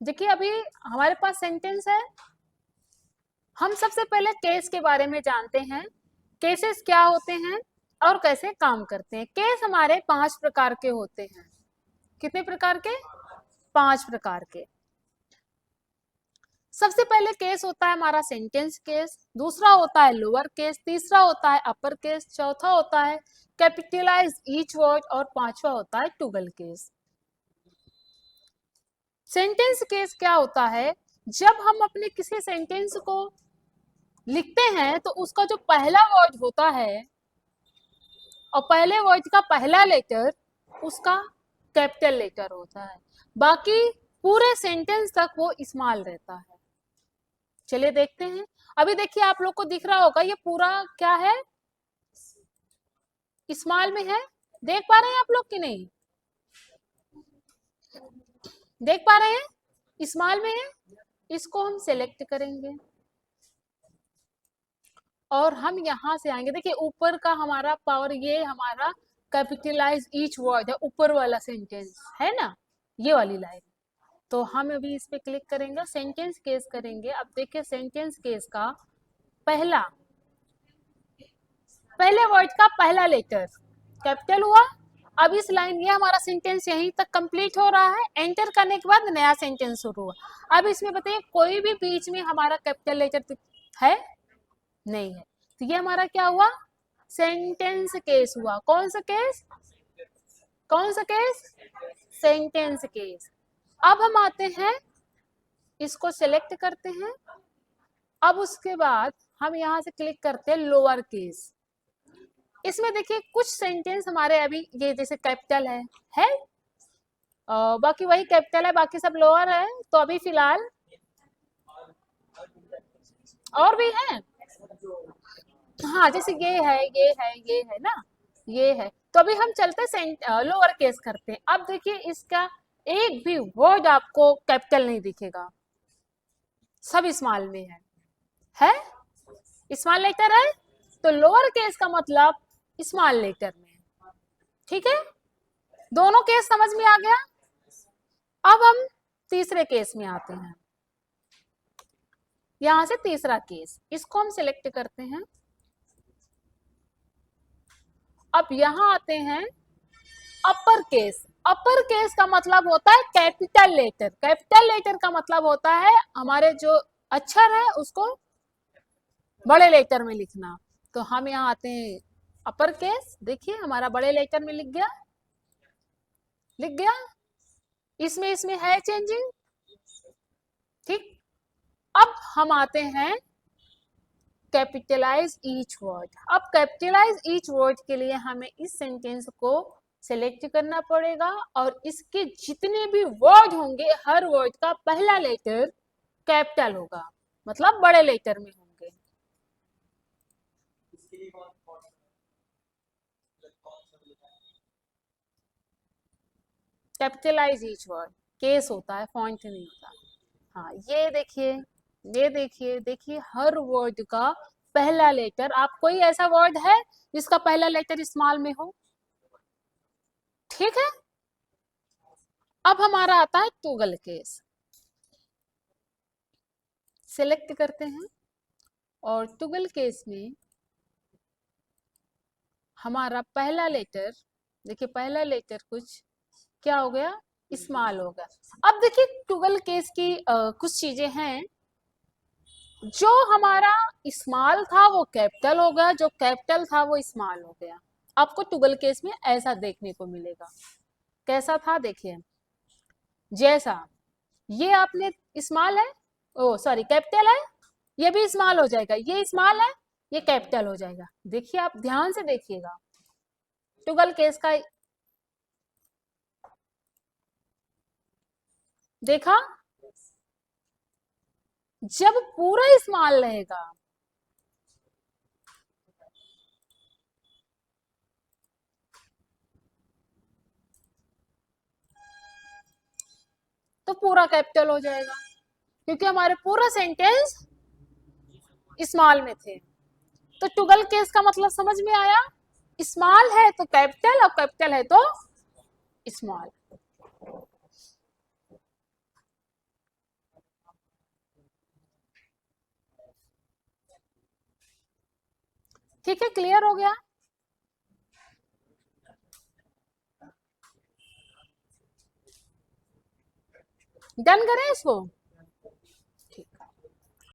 देखिए अभी हमारे पास सेंटेंस है, हम सबसे पहले केस के बारे में जानते हैं। केसेस क्या होते हैं और कैसे काम करते हैं। केस हमारे 5 प्रकार के होते हैं। कितने प्रकार के? 5 प्रकार के। सबसे पहले केस होता है हमारा सेंटेंस केस, दूसरा होता है लोअर केस, तीसरा होता है अपर केस, चौथा होता है कैपिटलाइज ईच वर्ड और पांचवा होता है टुगल केस। सेंटेंस केस क्या होता है? जब हम अपने किसी सेंटेंस को लिखते हैं तो उसका जो पहला वर्ड होता है और पहले वर्ड का पहला लेटर उसका कैपिटल लेटर होता है, बाकी पूरे सेंटेंस तक वो स्मॉल रहता है। चलिए देखते हैं। अभी देखिए आप लोग को दिख रहा होगा ये पूरा क्या है, स्मॉल में है। देख पा रहे हैं आप लोग कि नहीं? देख पा रहे हैं स्मॉल में है। इसको हम सेलेक्ट करेंगे और हम यहां से आएंगे। देखिए ऊपर का हमारा पावर, ये हमारा कैपिटलाइज ईच वर्ड है, ऊपर वाला सेंटेंस है ना, ये वाली लाइन। तो हम अभी इस पे क्लिक करेंगे, सेंटेंस केस करेंगे। अब देखिए सेंटेंस केस का पहला, पहले वर्ड का पहला लेटर कैपिटल हुआ। अब इस लाइन, ये हमारा सेंटेंस यहीं तक कंप्लीट हो रहा है। एंटर करने के बाद नया सेंटेंस शुरू हुआ। अब इसमें बताइए कोई भी बीच में हमारा कैपिटल लेटर है? नहीं है। तो ये हमारा क्या हुआ? सेंटेंस केस हुआ। कौन सा केस? कौन सा केस? Sentence case. अब हम आते हैं, इसको सेलेक्ट करते हैं। अब उसके बाद हम यहां से क्लिक करते हैं लोअर केस। इसमें देखिए कुछ सेंटेंस हमारे अभी ये जैसे कैपिटल है बाकी वही कैपिटल है, बाकी सब लोअर है। तो अभी फिलहाल और भी है। हाँ जैसे ये है ना, ये है। तो अभी हम चलते लोअर केस करते हैं। अब देखिए इसका एक भी वर्ड आपको कैपिटल नहीं दिखेगा, सब स्मॉल में है स्मॉल लेटर है। तो लोअर केस का मतलब स्मॉल लेटर में है। ठीक है, दोनों केस समझ में आ गया। अब हम तीसरे केस में आते हैं। यहां से तीसरा केस, इसको हम सिलेक्ट करते हैं। अब यहां आते हैं अपर केस। अपर केस का मतलब होता है कैपिटल लेटर। कैपिटल लेटर का मतलब होता है हमारे जो अक्षर है उसको बड़े लेटर में लिखना। तो हम यहाँ आते हैं अपर केस। देखिए हमारा बड़े लेटर में लिख गया, लिख गया। इसमें इसमें है चेंजिंग। ठीक। अब हम आते हैं कैपिटलाइज ईच वर्ड। अब कैपिटलाइज ईच वर्ड के लिए हमें इस सेंटेंस को सेलेक्ट करना पड़ेगा और इसके जितने भी वर्ड होंगे हर वर्ड का पहला लेटर कैपिटल होगा, मतलब बड़े लेटर में होंगे। कैपिटलाइज ईच वर्ड केस होता है, फॉन्ट नहीं होता। हाँ ये देखिए, ये देखिए, देखिए हर वर्ड का पहला लेटर। आप कोई ऐसा वर्ड है जिसका पहला लेटर स्मॉल में हो? ठीक है। अब हमारा आता है टुगल केस। सिलेक्ट करते हैं और टुगल केस में हमारा पहला लेटर, देखिए पहला लेटर कुछ क्या हो गया, स्मॉल हो गया। अब देखिए टुगल केस की कुछ चीजें हैं। जो हमारा स्मॉल था वो कैपिटल हो गया, जो कैपिटल था वो स्मॉल हो गया। आपको टुगल केस में ऐसा देखने को मिलेगा। कैसा था देखिए, जैसा ये आपने स्मॉल है, ओ सॉरी कैपिटल है, ये भी स्मॉल हो जाएगा। ये स्मॉल है, ये कैपिटल हो जाएगा। देखिए आप ध्यान से देखिएगा टुगल केस का। देखा, जब पूरा स्मॉल रहेगा तो पूरा कैपिटल हो जाएगा, क्योंकि हमारे पूरा सेंटेंस स्मॉल में थे। तो टुगल केस का मतलब समझ में आया। स्मॉल है तो कैपिटल और कैपिटल है तो स्मॉल। ठीक है, क्लियर हो गया? डन करें इसको?